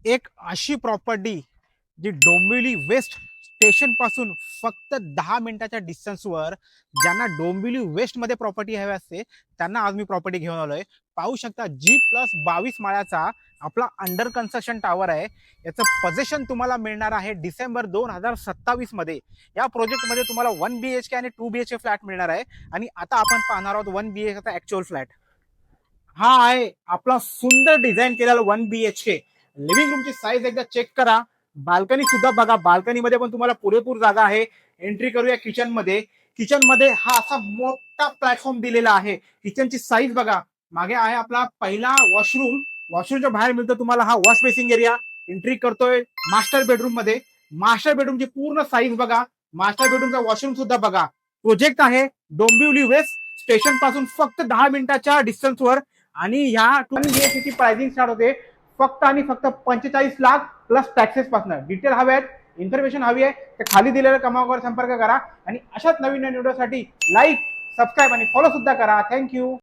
एक अशी प्रॉपर्टी जी Dombivli waste station पासून फक्त 10 मिनिटाच्या डिस्टन्सवर, ज्यांना डोंबिवली वेस्ट मध्ये प्रॉपर्टी हवी असते त्यांना आज मी प्रॉपर्टी घेऊन आलोय. पाहू शकता G+22 माळ्याचा आपला अंडर कन्स्ट्रक्शन टावर आहे. याचं पोझिशन तुम्हाला मिळणार आहे डिसेंबर 2027 मध्ये. या प्रोजेक्टमध्ये तुम्हाला 1 BHK आणि 2 BHK फ्लॅट मिळणार आहे. आणि आता आपण पाहणार आहोत 1 BHK ऍक्च्युअल फ्लॅट. हा आहे आपला सुंदर डिझाईन केलेला 1 BHK. लिव्हिंग रूमची साईज एकदा चेक करा. बाल्कनी सुद्धा बघा, बाल्कनी मध्ये पण तुम्हाला पुरेपूर जागा आहे. एंट्री करूया किचन मध्ये. किचन मध्ये हा असा मोठा प्लॅटफॉर्म दिलेला आहे. किचनची साईज बघा. मागे आहे आपला पहिला वॉशरूम. वॉशरूमच्या बाहेर मिळतो तुम्हाला हा वॉश बेसिंग एरिया. एंट्री करतोय मास्टर बेडरूम मध्ये. मास्टर बेडरूमची पूर्ण साईज बघा. मास्टर बेडरूमचा वॉशरूम सुद्धा बघा. प्रोजेक्ट आहे डोंबिवली वेस्ट स्टेशन पासून फक्त 10 मिनिटाच्या डिस्टन्सवर. आणि ह्या 2 BHK ची प्राइसिंग स्टार्ट होते फक्त आणि फक्त 45 लाख प्लस टॅक्सेस पासून. डिटेल हवे आहेत, इन्फॉर्मेशन हवी आहे तर खाली दिलेल्या क्रमांकावर संपर्क करा. आणि अशाच नवीन नवीन व्हिडिओसाठी लाईक, सबस्क्राईब आणि फॉलो सुद्धा करा. थँक्यू.